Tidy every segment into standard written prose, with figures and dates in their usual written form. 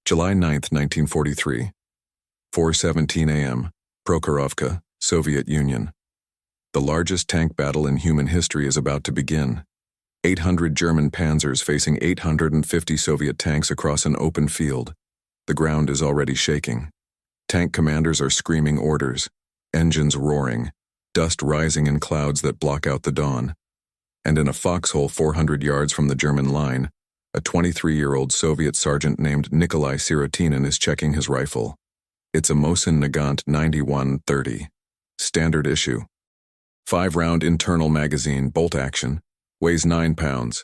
July 9, 1943, 4:17 a.m., Prokhorovka, Soviet Union. The largest tank battle in human history is about to begin. 800 German panzers facing 850 Soviet tanks across an open field. The ground is already shaking. Tank commanders are screaming orders, engines roaring, dust rising in clouds that block out the dawn. And in a foxhole 400 yards from the German line, a 23-year-old Soviet sergeant named Nikolai Sirotinin is checking his rifle. It's a Mosin Nagant 91-30. Standard issue. 5-round internal magazine, bolt action, weighs 9 pounds.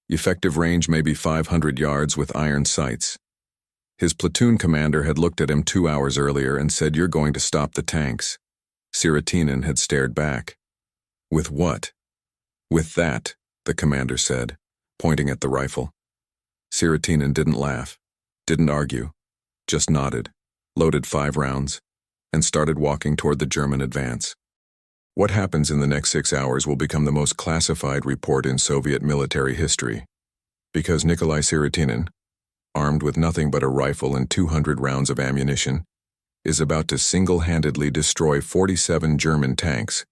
Effective range may be 500 yards with iron sights. His platoon commander had looked at him 2 hours earlier and said, "You're going to stop the tanks." Sirotinin had stared back. "With what?" "With that," the commander said, pointing at the rifle. Sirotinin didn't laugh, didn't argue, just nodded, loaded 5 rounds, and started walking toward the German advance. What happens in the next 6 hours will become the most classified report in Soviet military history, because Nikolai Sirotinin, armed with nothing but a rifle and 200 rounds of ammunition, is about to single-handedly destroy 47 German tanks,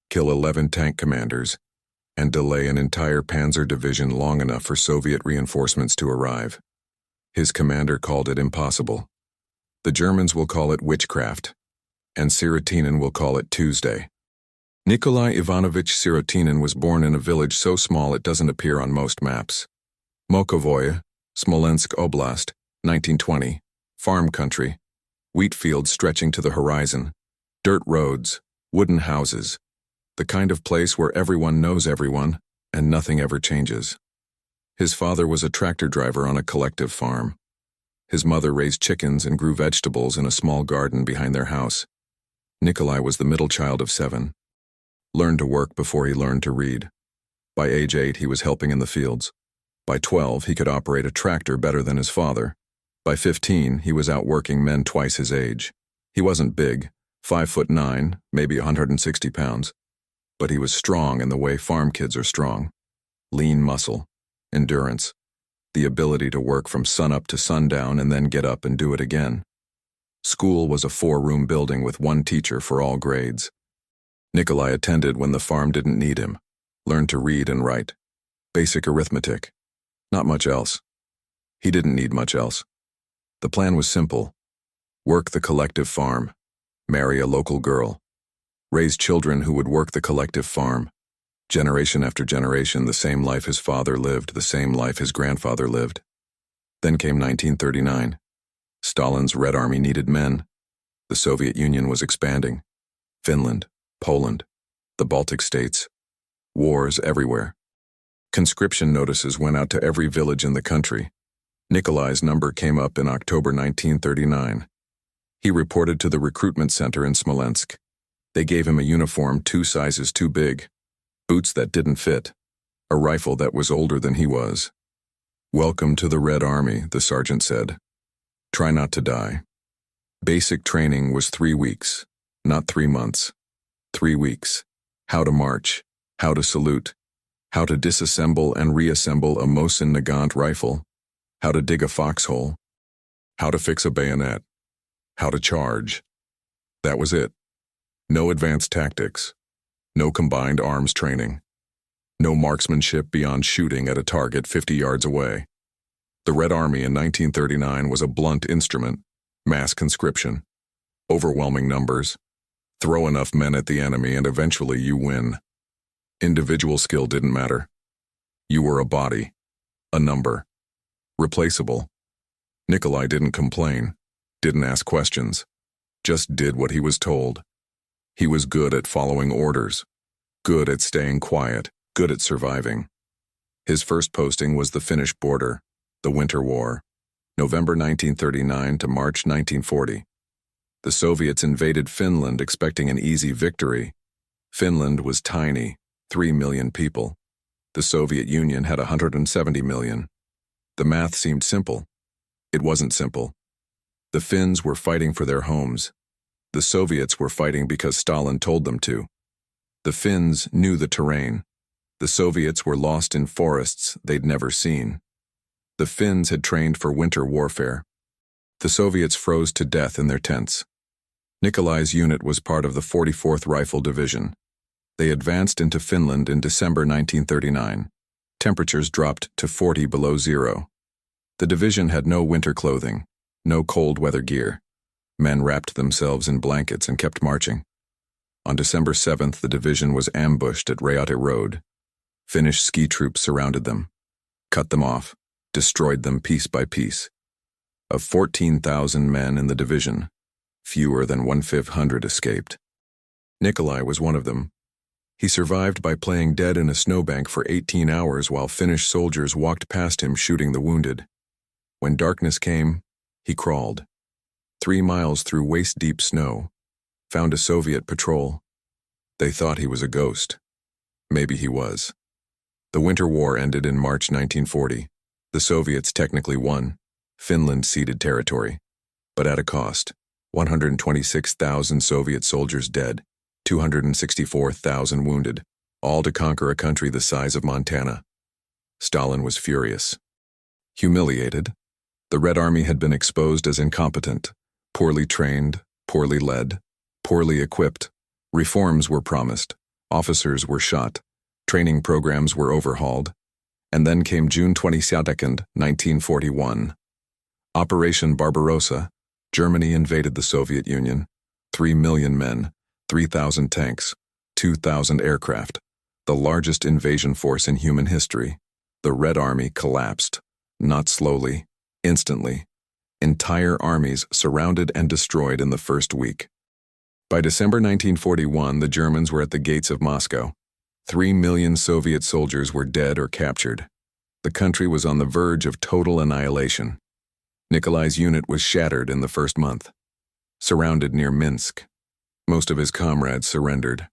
kill 11 tank commanders, and delay an entire panzer division long enough for Soviet reinforcements to arrive. His commander called it impossible. The Germans will call it witchcraft, and Sirotinin will call it Tuesday. Nikolai Ivanovich Sirotinin was born in a village so small it doesn't appear on most maps. Mokovoye, Smolensk Oblast, 1920, farm country, wheat fields stretching to the horizon, dirt roads, wooden houses, the kind of place where everyone knows everyone and nothing ever changes. His father was a tractor driver on a collective farm. His mother raised chickens and grew vegetables in a small garden behind their house. Nikolai was the middle child of 7. Learned to work before he learned to read. By age 8, he was helping in the fields. By 12, he could operate a tractor better than his father. By 15, he was outworking men twice his age. He wasn't big, 5'9", maybe 160 pounds. But he was strong in the way farm kids are strong. Lean muscle, endurance, the ability to work from sunup to sundown and then get up and do it again. School was a 4-room building with 1 teacher for all grades. Nikolai attended when the farm didn't need him, learned to read and write. Basic arithmetic. Not much else. He didn't need much else. The plan was simple. Work the collective farm. Marry a local girl. Raise children who would work the collective farm. Generation after generation, the same life his father lived, the same life his grandfather lived. Then came 1939. Stalin's Red Army needed men. The Soviet Union was expanding. Finland, Poland, the Baltic states. Wars everywhere. Conscription notices went out to every village in the country. Nikolai's number came up in October 1939. He reported to the recruitment center in Smolensk. They gave him a uniform 2 sizes too big, boots that didn't fit, a rifle that was older than he was. "Welcome to the Red Army," the sergeant said. "Try not to die." Basic training was 3 weeks, not 3 months. 3 weeks. How to march, how to salute, how to disassemble and reassemble a Mosin Nagant rifle, how to dig a foxhole, how to fix a bayonet, how to charge. That was it. No advanced tactics. No combined arms training. No marksmanship beyond shooting at a target 50 yards away. The Red Army in 1939 was a blunt instrument, mass conscription. Overwhelming numbers. Throw enough men at the enemy and eventually you win. Individual skill didn't matter. You were a body, a number, replaceable. Nikolai didn't complain, didn't ask questions, just did what he was told. He was good at following orders, good at staying quiet, good at surviving. His first posting was the Finnish border, the Winter War, November 1939 to March 1940. The Soviets invaded Finland expecting an easy victory. Finland was tiny, 3 million people. The Soviet Union had 170 million. The math seemed simple. It wasn't simple. The Finns were fighting for their homes. The Soviets were fighting because Stalin told them to. The Finns knew the terrain. The Soviets were lost in forests they'd never seen. The Finns had trained for winter warfare. The Soviets froze to death in their tents. Nikolai's unit was part of the 44th Rifle Division. They advanced into Finland in December 1939. Temperatures dropped to 40 below zero. The division had no winter clothing, no cold weather gear. Men wrapped themselves in blankets and kept marching. On December 7th, the division was ambushed at Raute Road. Finnish ski troops surrounded them, cut them off, destroyed them piece by piece. Of 14,000 men in the division, fewer than 1/500 escaped. Nikolai was one of them. He survived by playing dead in a snowbank for 18 hours while Finnish soldiers walked past him shooting the wounded. When darkness came, he crawled. 3 miles through waist-deep snow, found a Soviet patrol. They thought he was a ghost. Maybe he was. The Winter War ended in March 1940. The Soviets technically won. Finland ceded territory. But at a cost. 126,000 Soviet soldiers dead, 264,000 wounded, all to conquer a country the size of Montana. Stalin was furious. Humiliated, the Red Army had been exposed as incompetent, poorly trained, poorly led, poorly equipped. Reforms were promised, officers were shot, training programs were overhauled. And then came June 22nd, 1941. Operation Barbarossa. Germany invaded the Soviet Union. 3 million men, 3,000 tanks, 2,000 aircraft. The largest invasion force in human history. The Red Army collapsed. Not slowly, instantly. Entire armies surrounded and destroyed in the first week. By December 1941, the Germans were at the gates of Moscow. 3 million Soviet soldiers were dead or captured. The country was on the verge of total annihilation. Nikolai's unit was shattered in the first month. Surrounded near Minsk. Most of his comrades surrendered.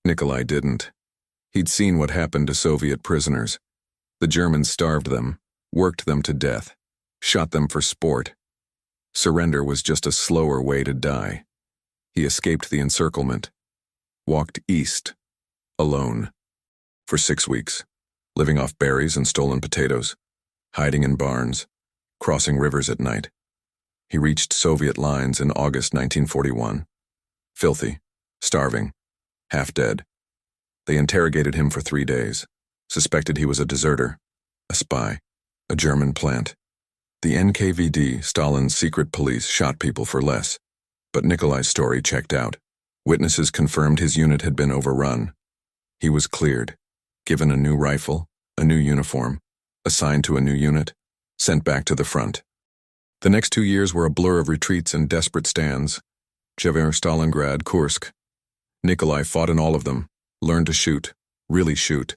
Nikolai didn't. He'd seen what happened to Soviet prisoners. The Germans starved them, worked them to death, shot them for sport. Surrender was just a slower way to die. He escaped the encirclement, walked east, alone, for 6 weeks, living off berries and stolen potatoes, hiding in barns, crossing rivers at night. He reached Soviet lines in August 1941. Filthy, starving, half dead. They interrogated him for 3 days, suspected he was a deserter, a spy, a German plant. The NKVD, Stalin's secret police, shot people for less. But Nikolai's story checked out. Witnesses confirmed his unit had been overrun. He was cleared, given a new rifle, a new uniform, assigned to a new unit, sent back to the front. The next 2 years were a blur of retreats and desperate stands. Tver, Stalingrad, Kursk. Nikolai fought in all of them, learned to shoot, really shoot.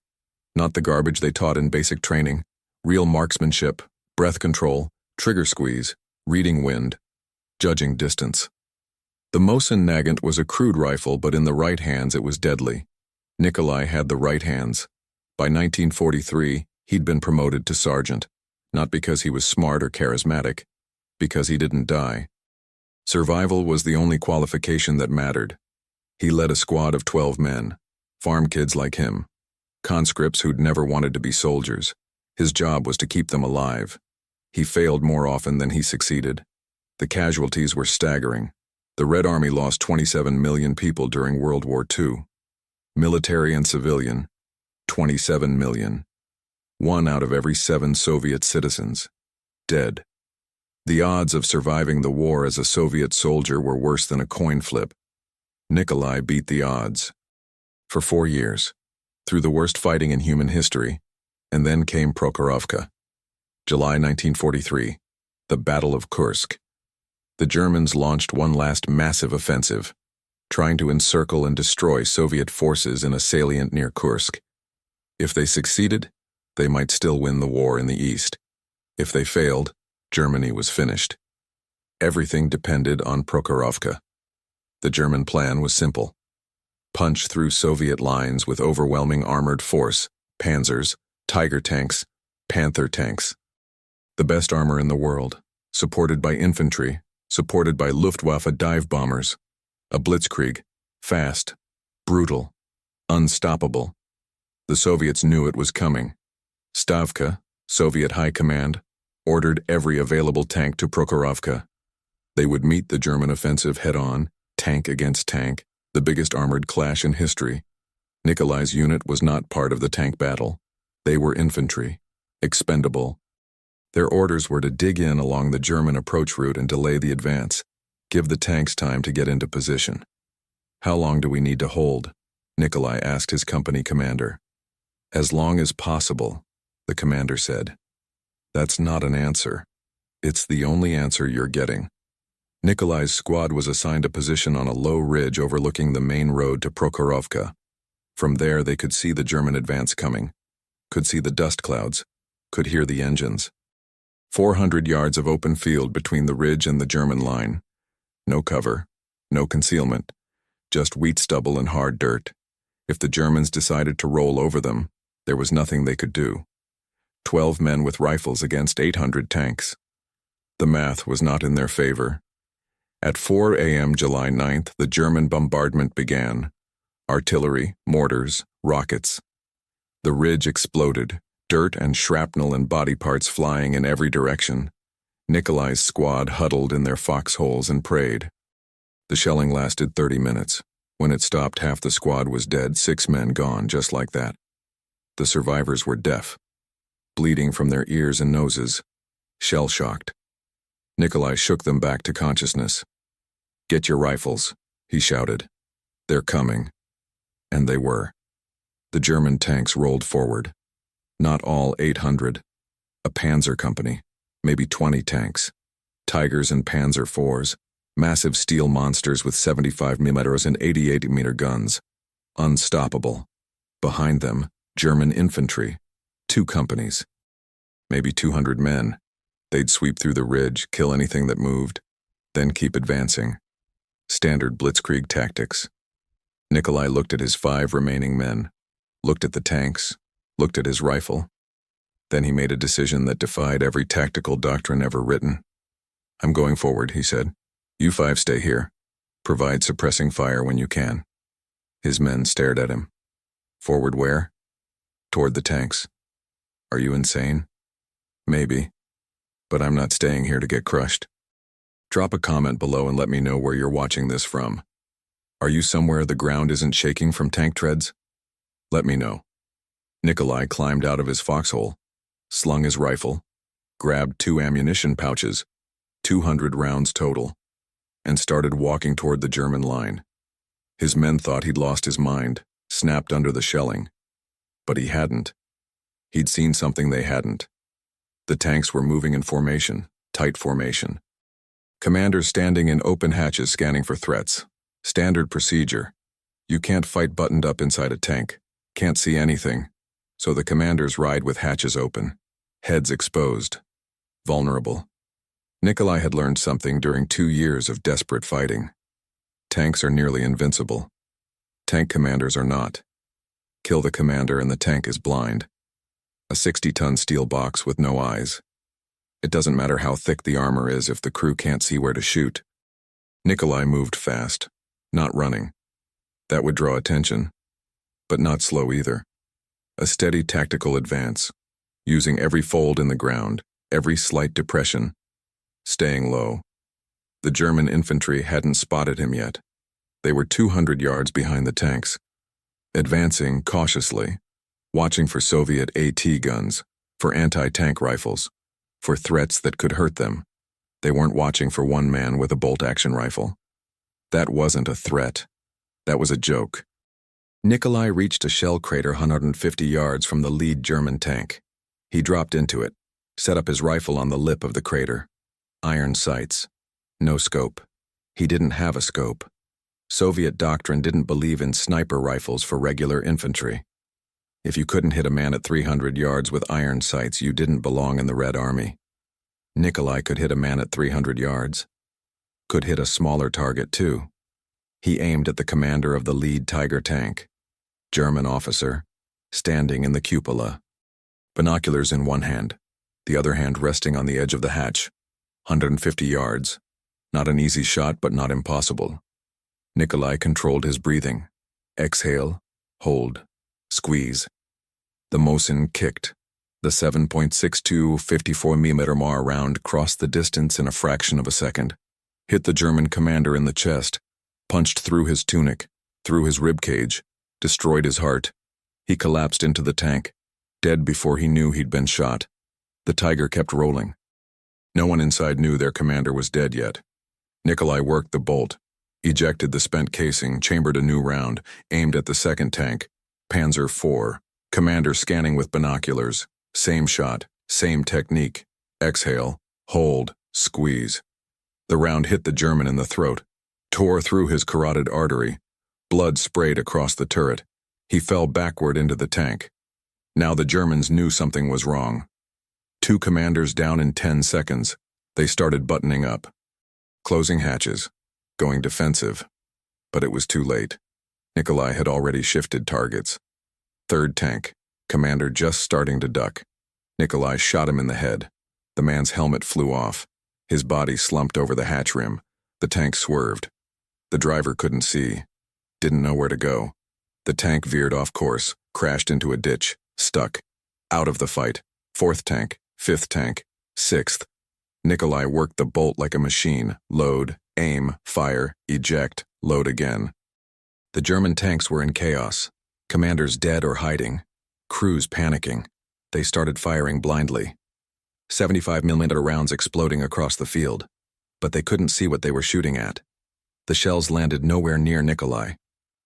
Not the garbage they taught in basic training, real marksmanship, breath control, trigger squeeze, reading wind, judging distance. The Mosin Nagant was a crude rifle, but in the right hands it was deadly. Nikolai had the right hands. By 1943, he'd been promoted to sergeant, not because he was smart or charismatic, because he didn't die. Survival was the only qualification that mattered. He led a squad of 12 men, farm kids like him, conscripts who'd never wanted to be soldiers. His job was to keep them alive. He failed more often than he succeeded. The casualties were staggering. The Red Army lost 27 million people during World War II. Military and civilian, 27 million. 1 out of every 7 Soviet citizens, dead. The odds of surviving the war as a Soviet soldier were worse than a coin flip. Nikolai beat the odds. For 4 years, through the worst fighting in human history, and then came Prokhorovka. July 1943, the Battle of Kursk. The Germans launched one last massive offensive, trying to encircle and destroy Soviet forces in a salient near Kursk. If they succeeded, they might still win the war in the east. If they failed, Germany was finished. Everything depended on Prokhorovka. The German plan was simple. Punch through Soviet lines with overwhelming armored force, panzers, Tiger tanks, Panther tanks. The best armor in the world, supported by infantry, supported by Luftwaffe dive bombers. A blitzkrieg, fast, brutal, unstoppable. The Soviets knew it was coming. Stavka, Soviet High Command, ordered every available tank to Prokhorovka. They would meet the German offensive head-on, tank against tank, the biggest armored clash in history. Nikolai's unit was not part of the tank battle. They were infantry, expendable. Their orders were to dig in along the German approach route and delay the advance, give the tanks time to get into position. "How long do we need to hold?" Nikolai asked his company commander. "As long as possible," the commander said. "That's not an answer. It's the only answer you're getting." Nikolai's squad was assigned a position on a low ridge overlooking the main road to Prokhorovka. From there they could see the German advance coming, could see the dust clouds, could hear the engines. 400 yards of open field between the ridge and the German line. No cover, no concealment, just wheat stubble and hard dirt. If the Germans decided to roll over them, there was nothing they could do. 12 men with rifles against 800 tanks. The math was not in their favor. At 4 a.m. July 9th, the German bombardment began. Artillery, mortars, rockets. The ridge exploded, dirt and shrapnel and body parts flying in every direction. Nikolai's squad huddled in their foxholes and prayed. The shelling lasted 30 minutes. When it stopped, half the squad was dead, 6 men gone, just like that. The survivors were deaf, bleeding from their ears and noses, shell-shocked. Nikolai shook them back to consciousness. "Get your rifles," he shouted. "They're coming." And they were. The German tanks rolled forward. Not all 800. A panzer company, maybe 20 tanks. Tigers and Panzer IVs, massive steel monsters with 75mm and 88mm guns. Unstoppable. Behind them, German infantry, 2 companies. Maybe 200 men. They'd sweep through the ridge, kill anything that moved, then keep advancing. Standard blitzkrieg tactics. Nikolai looked at his 5 remaining men, looked at the tanks, looked at his rifle. Then he made a decision that defied every tactical doctrine ever written. "I'm going forward," he said. "You 5 stay here. Provide suppressing fire when you can." His men stared at him. "Forward where?" "Toward the tanks." "Are you insane?" "Maybe. But I'm not staying here to get crushed." Drop a comment below and let me know where you're watching this from. Are you somewhere the ground isn't shaking from tank treads? Let me know. Nikolai climbed out of his foxhole, slung his rifle, grabbed 2 ammunition pouches, 200 rounds total, and started walking toward the German line. His men thought he'd lost his mind, snapped under the shelling. But he hadn't. He'd seen something they hadn't. The tanks were moving in formation, tight formation. Commanders standing in open hatches scanning for threats. Standard procedure. You can't fight buttoned up inside a tank. Can't see anything. So the commanders ride with hatches open. Heads exposed. Vulnerable. Nikolai had learned something during 2 years of desperate fighting. Tanks are nearly invincible. Tank commanders are not. Kill the commander and the tank is blind. A 60-ton steel box with no eyes. It doesn't matter how thick the armor is if the crew can't see where to shoot. Nikolai moved fast, not running. That would draw attention, but not slow either. A steady tactical advance, using every fold in the ground, every slight depression, staying low. The German infantry hadn't spotted him yet. They were 200 yards behind the tanks, advancing cautiously, watching for Soviet AT guns, for anti-tank rifles, for threats that could hurt them. They weren't watching for one man with a bolt-action rifle. That wasn't a threat. That was a joke. Nikolai reached a shell crater 150 yards from the lead German tank. He dropped into it, set up his rifle on the lip of the crater. Iron sights. No scope. He didn't have a scope. Soviet doctrine didn't believe in sniper rifles for regular infantry. If you couldn't hit a man at 300 yards with iron sights, you didn't belong in the Red Army. Nikolai could hit a man at 300 yards. Could hit a smaller target, too. He aimed at the commander of the lead Tiger tank, German officer, standing in the cupola. Binoculars in one hand, the other hand resting on the edge of the hatch. 150 yards. Not an easy shot, but not impossible. Nikolai controlled his breathing. Exhale, hold, squeeze. The Mosin kicked. The 7.62 54mm round crossed the distance in a fraction of a second. hit the German commander in the chest, punched through his tunic, through his ribcage, destroyed his heart. He collapsed into the tank, dead before he knew he'd been shot. The Tiger kept rolling. No one inside knew their commander was dead yet. Nikolai worked the bolt, ejected the spent casing, chambered a new round, aimed at the second tank. Panzer IV. Commander scanning with binoculars. Same shot, same technique. Exhale, hold, squeeze. The round hit the German in the throat, tore through his carotid artery. Blood sprayed across the turret. He fell backward into the tank. Now the Germans knew something was wrong. 2 commanders down in 10 seconds. They started buttoning up, closing hatches, going defensive. But it was too late. Nikolai had already shifted targets. 3rd tank, commander just starting to duck. Nikolai shot him in the head. The man's helmet flew off. His body slumped over the hatch rim. The tank swerved. The driver couldn't see, didn't know where to go. The tank veered off course, crashed into a ditch, stuck. Out of the fight. 4th tank, 5th tank, 6th. Nikolai worked the bolt like a machine. Load, aim, fire, eject, load again. The German tanks were in chaos. Commanders dead or hiding. Crews panicking. They started firing blindly. 75mm rounds exploding across the field. But they couldn't see what they were shooting at. The shells landed nowhere near Nikolai.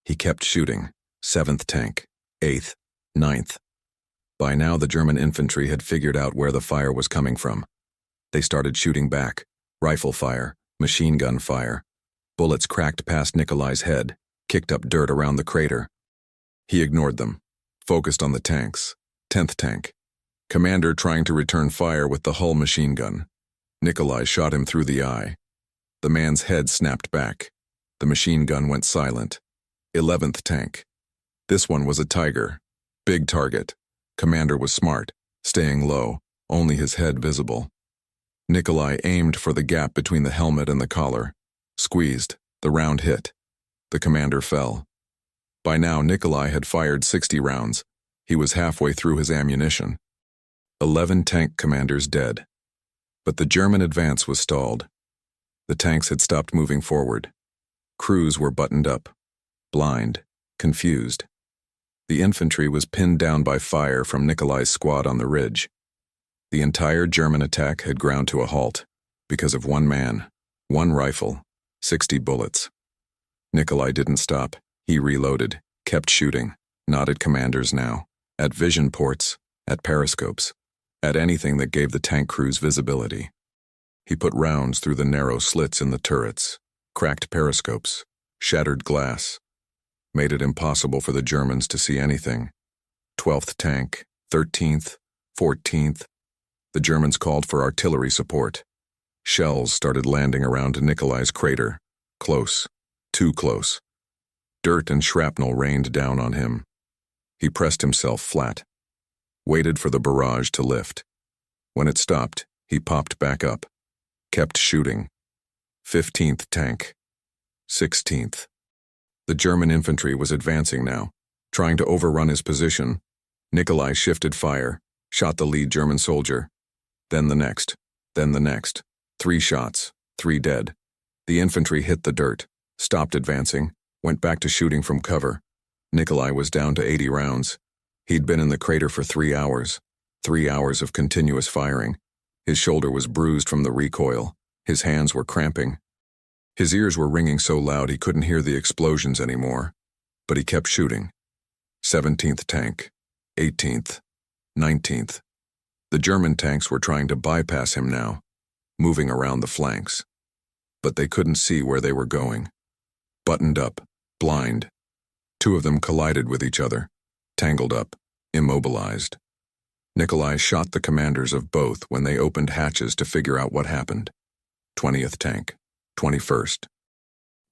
He kept shooting. 7th tank, 8th, 9th. By now the German infantry had figured out where the fire was coming from. They started shooting back. Rifle fire, machine gun fire. Bullets cracked past Nikolai's head, kicked up dirt around the crater. He ignored them, focused on the tanks. 10th tank. Commander trying to return fire with the Hull machine gun. Nikolai shot him through the eye. The man's head snapped back. The machine gun went silent. 11th tank. This one was a Tiger. Big target. Commander was smart, staying low, only his head visible. Nikolai aimed for the gap between the helmet and the collar. Squeezed. The round hit. The commander fell. By now, Nikolai had fired 60 rounds. He was halfway through his ammunition. 11 tank commanders dead. But the German advance was stalled. The tanks had stopped moving forward. Crews were buttoned up, blind, confused. The infantry was pinned down by fire from Nikolai's squad on the ridge. The entire German attack had ground to a halt because of one man, one rifle, 60 bullets. Nikolai didn't stop. He reloaded, kept shooting, not at commanders now, at vision ports, at periscopes, at anything that gave the tank crews visibility. He put rounds through the narrow slits in the turrets, cracked periscopes, shattered glass, made it impossible for the Germans to see anything. 12th tank, 13th, 14th. The Germans called for artillery support. Shells started landing around Nikolai's crater, close, too close. Dirt and shrapnel rained down on him. He pressed himself flat, waited for the barrage to lift. When it stopped, he popped back up, kept shooting. 15th tank, 16th. The German infantry was advancing now, trying to overrun his position. Nikolai shifted fire, shot the lead German soldier. Then the next, then the next. 3 shots, 3 dead. The infantry hit the dirt, stopped advancing, went back to shooting from cover. Nikolai was down to 80 rounds. He'd been in the crater for 3 hours. 3 hours of continuous firing. His shoulder was bruised from the recoil. His hands were cramping. His ears were ringing so loud he couldn't hear the explosions anymore. But he kept shooting. 17th tank, 18th, 19th. The German tanks were trying to bypass him now, moving around the flanks. But they couldn't see where they were going. Buttoned up, blind. 2 of them collided with each other, tangled up, immobilized. Nikolai shot the commanders of both when they opened hatches to figure out what happened. 20th tank, 21st.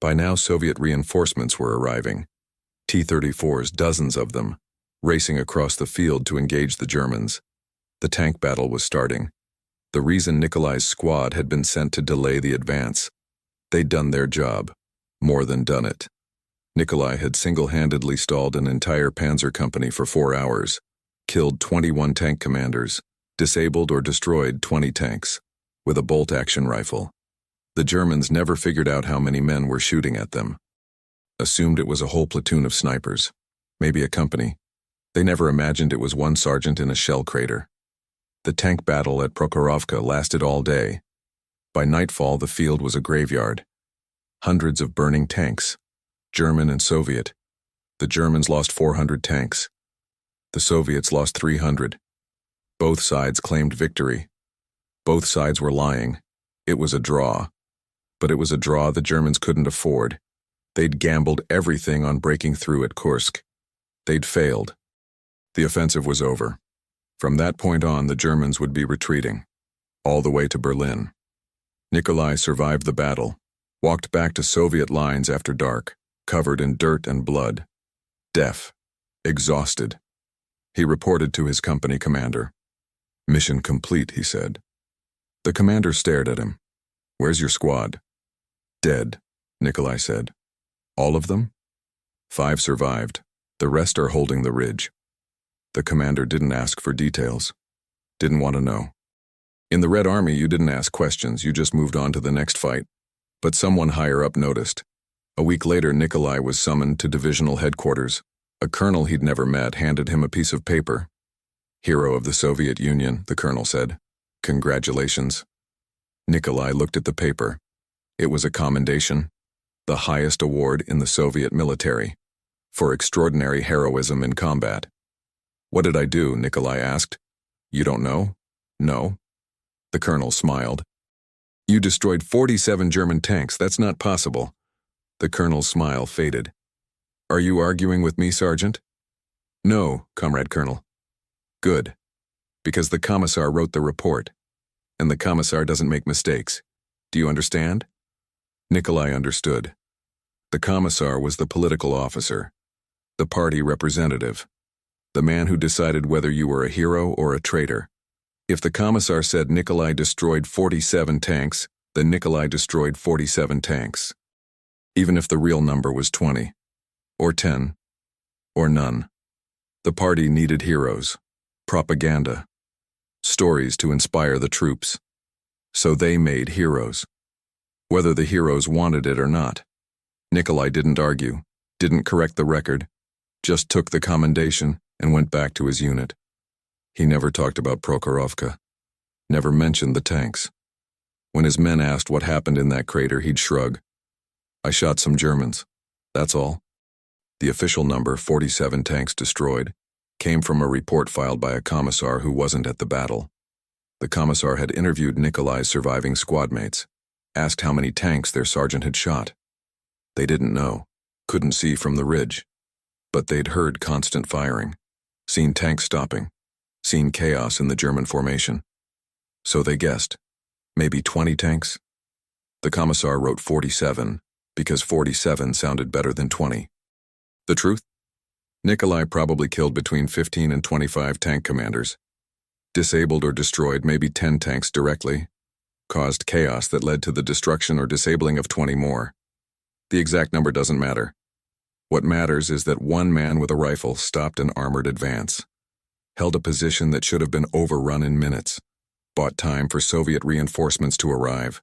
By now Soviet reinforcements were arriving. T-34s, dozens of them, racing across the field to engage the Germans. The tank battle was starting. The reason Nikolai's squad had been sent to delay the advance. They'd done their job, more than done it. Nikolai had single-handedly stalled an entire panzer company for 4 hours, killed 21 tank commanders, disabled or destroyed 20 tanks, with a bolt-action rifle. The Germans never figured out how many men were shooting at them. Assumed it was a whole platoon of snipers, maybe a company. They never imagined it was one sergeant in a shell crater. The tank battle at Prokhorovka lasted all day. By nightfall, the field was a graveyard. Hundreds of burning tanks, German and Soviet. The Germans lost 400 tanks. The Soviets lost 300. Both sides claimed victory. Both sides were lying. It was a draw. But it was a draw the Germans couldn't afford. They'd gambled everything on breaking through at Kursk. They'd failed. The offensive was over. From that point on, the Germans would be retreating, all the way to Berlin. Nikolai survived the battle, walked back to Soviet lines after dark, covered in dirt and blood, deaf, exhausted. He reported to his company commander. "Mission complete," he said. The commander stared at him. "Where's your squad?" "Dead," Nikolai said. "All of them?" "5 survived. The rest are holding the ridge." The commander didn't ask for details. Didn't want to know. In the Red Army, you didn't ask questions, you just moved on to the next fight. But someone higher up noticed. A week later, Nikolai was summoned to divisional headquarters. A colonel he'd never met handed him a piece of paper. "Hero of the Soviet Union," the colonel said. "Congratulations." Nikolai looked at the paper. It was a commendation, the highest award in the Soviet military, for extraordinary heroism in combat. "What did I do?" Nikolai asked. "You don't know?" "No." The colonel smiled. "You destroyed 47 German tanks. That's not possible." The colonel's smile faded. "Are you arguing with me, Sergeant?" "No, Comrade Colonel." "Good. Because the commissar wrote the report. And the commissar doesn't make mistakes. Do you understand?" Nikolai understood. The commissar was the political officer, the party representative, the man who decided whether you were a hero or a traitor. If the commissar said Nikolai destroyed 47 tanks, then Nikolai destroyed 47 tanks. Even if the real number was 20, or 10, or none. The party needed heroes, propaganda, stories to inspire the troops. So they made heroes. Whether the heroes wanted it or not. Nikolai didn't argue, didn't correct the record, just took the commendation and went back to his unit. He never talked about Prokhorovka, never mentioned the tanks. When his men asked what happened in that crater, he'd shrug. "I shot some Germans. That's all." The official number, 47 tanks destroyed, came from a report filed by a commissar who wasn't at the battle. The commissar had interviewed Nikolai's surviving squadmates, asked how many tanks their sergeant had shot. They didn't know, couldn't see from the ridge. But they'd heard constant firing, seen tanks stopping, seen chaos in the German formation. So they guessed, maybe 20 tanks? The commissar wrote 47, because 47 sounded better than 20. The truth? Nikolai probably killed between 15 and 25 tank commanders. Disabled or destroyed maybe 10 tanks directly, caused chaos that led to the destruction or disabling of 20 more. The exact number doesn't matter. What matters is that one man with a rifle stopped an armored advance, held a position that should have been overrun in minutes, bought time for Soviet reinforcements to arrive,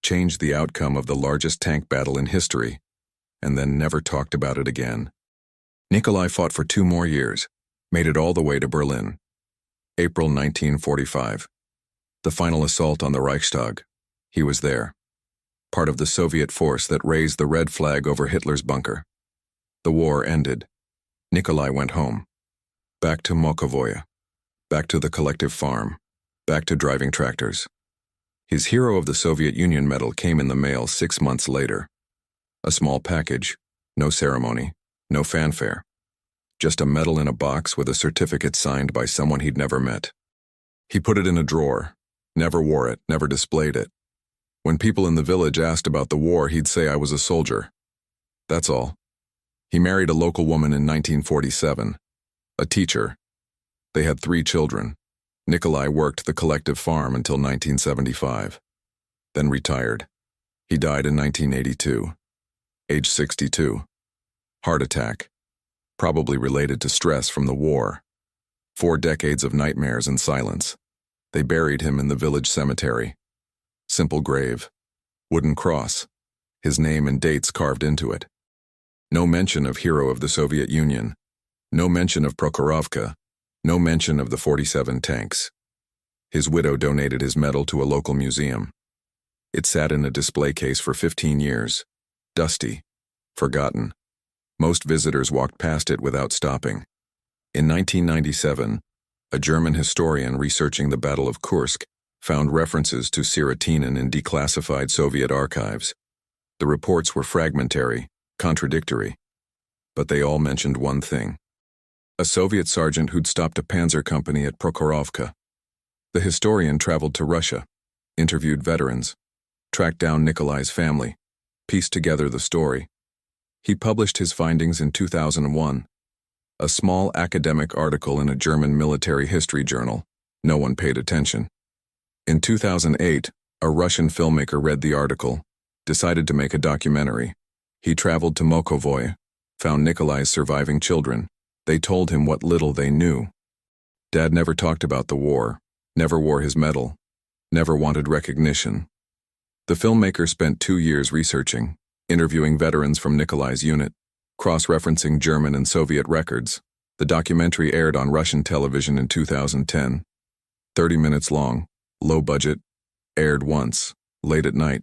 changed the outcome of the largest tank battle in history, and then never talked about it again. Nikolai fought for 2 more years, made it all the way to Berlin. April 1945. The final assault on the Reichstag. He was there. Part of the Soviet force that raised the red flag over Hitler's bunker. The war ended. Nikolai went home. Back to Mokovoye. Back to the collective farm. Back to driving tractors. His Hero of the Soviet Union medal came in the mail 6 months later. A small package, no ceremony, no fanfare. Just a medal in a box with a certificate signed by someone he'd never met. He put it in a drawer, never wore it, never displayed it. When people in the village asked about the war, he'd say, "I was a soldier." That's all. He married a local woman in 1947, a teacher. They had 3 children. Nikolai worked the collective farm until 1975, then retired. He died in 1982, age 62. Heart attack, probably related to stress from the war. 4 decades of nightmares and silence. They buried him in the village cemetery. Simple grave. Wooden cross, his name and dates carved into it. No mention of hero of the Soviet Union. No mention of Prokhorovka. No mention of the 47 tanks. His widow donated his medal to a local museum. It sat in a display case for 15 years. Dusty. Forgotten. Most visitors walked past it without stopping. In 1997, a German historian researching the Battle of Kursk found references to Sirotinin in declassified Soviet archives. The reports were fragmentary, contradictory, but they all mentioned one thing: a Soviet sergeant who'd stopped a panzer company at Prokhorovka. The historian traveled to Russia, interviewed veterans, tracked down Nikolai's family, pieced together the story. He published his findings in 2001, a small academic article in a German military history journal. No one paid attention. In 2008, a Russian filmmaker read the article, decided to make a documentary. He traveled to Mokovoy, found Nikolai's surviving children. They told him what little they knew. Dad never talked about the war, never wore his medal, never wanted recognition. The filmmaker spent 2 years researching, interviewing veterans from Nikolai's unit, cross-referencing German and Soviet records. The documentary aired on Russian television in 2010. 30 minutes long, low budget, aired once, late at night.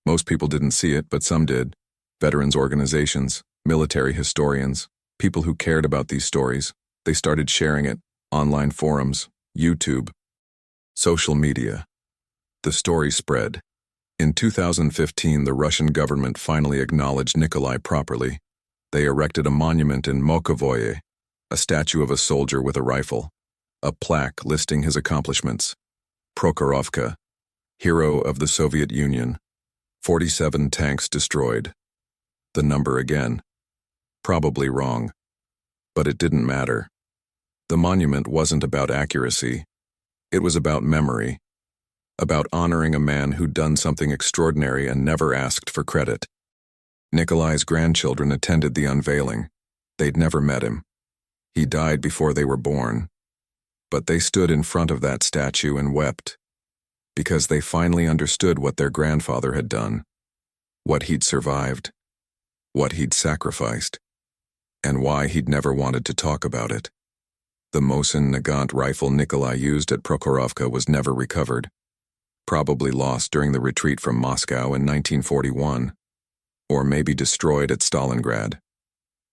Most people didn't see it, but some did. Veterans organizations, military historians, people who cared about these stories. They started sharing it, online forums, YouTube, social media. The story spread. In 2015, the Russian government finally acknowledged Nikolai properly. They erected a monument in Mokovoye, a statue of a soldier with a rifle, a plaque listing his accomplishments. Prokhorovka, hero of the Soviet Union, 47 tanks destroyed. The number again. Probably wrong. But it didn't matter. The monument wasn't about accuracy. It was about memory. About honoring a man who'd done something extraordinary and never asked for credit. Nikolai's grandchildren attended the unveiling. They'd never met him. He died before they were born. But they stood in front of that statue and wept, because they finally understood what their grandfather had done, what he'd survived, what he'd sacrificed, and why he'd never wanted to talk about it. The Mosin Nagant rifle Nikolai used at Prokhorovka was never recovered, probably lost during the retreat from Moscow in 1941, or maybe destroyed at Stalingrad,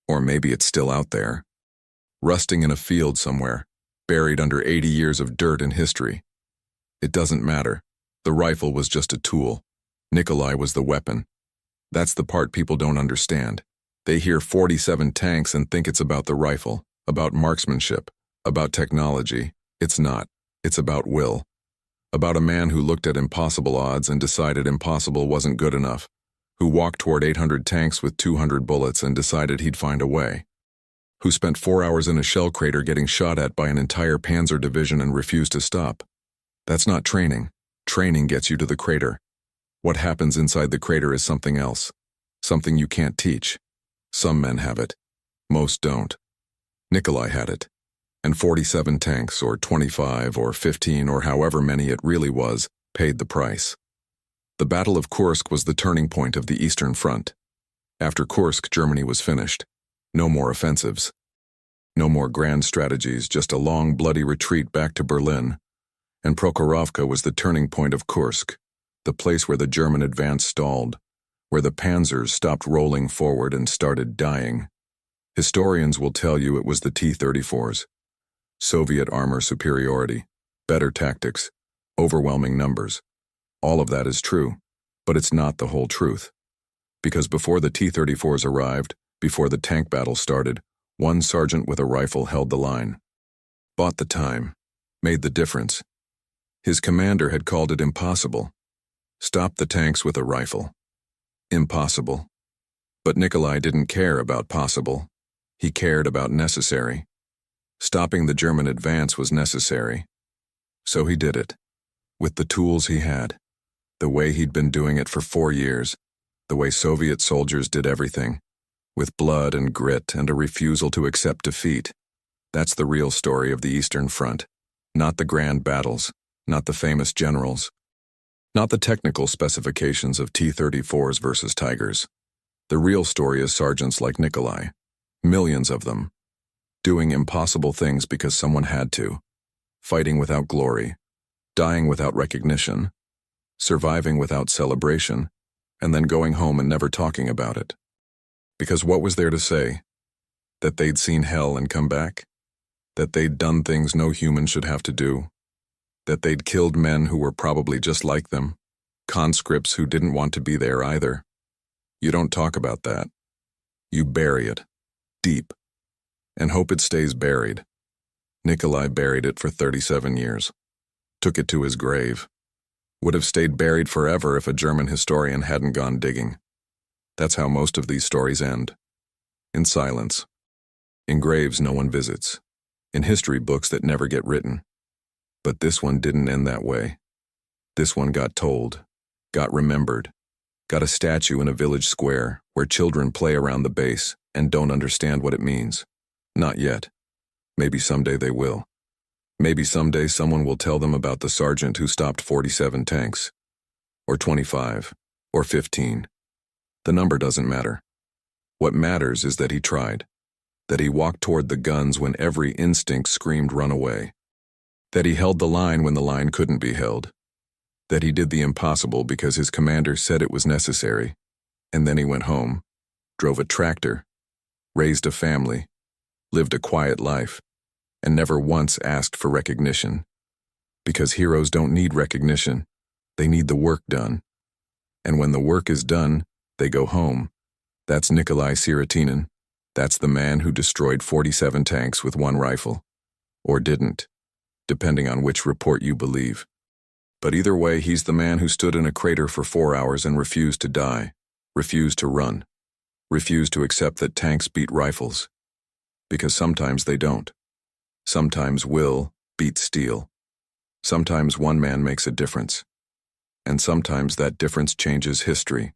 or maybe it's still out there, rusting in a field somewhere, buried under 80 years of dirt and history. It doesn't matter. The rifle was just a tool. Nikolai was the weapon. That's the part people don't understand. They hear 47 tanks and think it's about the rifle, about marksmanship, about technology. It's not. It's about will. About a man who looked at impossible odds and decided impossible wasn't good enough, who walked toward 800 tanks with 200 bullets and decided he'd find a way, who spent 4 hours in a shell crater getting shot at by an entire panzer division and refused to stop. That's not training. Training gets you to the crater. What happens inside the crater is something else, something you can't teach. Some men have it. Most don't. Nikolai had it. And 47 tanks, or 25, or 15, or however many it really was, paid the price. The Battle of Kursk was the turning point of the Eastern Front. After Kursk, Germany was finished. No more offensives. No more grand strategies, just a long, bloody retreat back to Berlin. And Prokhorovka was the turning point of Kursk, the place where the German advance stalled, where the panzers stopped rolling forward and started dying. Historians will tell you it was the T-34s. Soviet armor superiority, better tactics, overwhelming numbers. All of that is true, but it's not the whole truth. Because before the T-34s arrived, before the tank battle started, one sergeant with a rifle held the line. Bought the time, made the difference. His commander had called it impossible. Stop the tanks with a rifle. Impossible. But Nikolai didn't care about possible. He cared about necessary. Stopping the German advance was necessary. So he did it. With the tools he had. The way he'd been doing it for 4 years. The way Soviet soldiers did everything. With blood and grit and a refusal to accept defeat. That's the real story of the Eastern Front. Not the grand battles. Not the famous generals. Not the technical specifications of T-34s versus Tigers. The real story is sergeants like Nikolai, millions of them, doing impossible things because someone had to, fighting without glory, dying without recognition, surviving without celebration, and then going home and never talking about it. Because what was there to say? That they'd seen hell and come back? That they'd done things no human should have to do? That they'd killed men who were probably just like them, conscripts who didn't want to be there either? You don't talk about that. You bury it, deep, and hope it stays buried. Nikolai buried it for 37 years, took it to his grave. Would have stayed buried forever if a German historian hadn't gone digging. That's how most of these stories end. In silence. In graves no one visits. In history books that never get written. But this one didn't end that way. This one got told, got remembered, got a statue in a village square where children play around the base and don't understand what it means. Not yet. Maybe someday they will. Maybe someday someone will tell them about the sergeant who stopped 47 tanks. Or 25. Or 15. The number doesn't matter. What matters is that he tried. That he walked toward the guns when every instinct screamed run away. That he held the line when the line couldn't be held. That he did the impossible because his commander said it was necessary. And then he went home, drove a tractor, raised a family, lived a quiet life, and never once asked for recognition. Because heroes don't need recognition, they need the work done. And when the work is done, they go home. That's Nikolai Sirotinin. That's the man who destroyed 47 tanks with one rifle. Or didn't, depending on which report you believe. But either way, he's the man who stood in a crater for 4 hours and refused to die, refused to run, refused to accept that tanks beat rifles. Because sometimes they don't. Sometimes will beats steel. Sometimes one man makes a difference. And sometimes that difference changes history.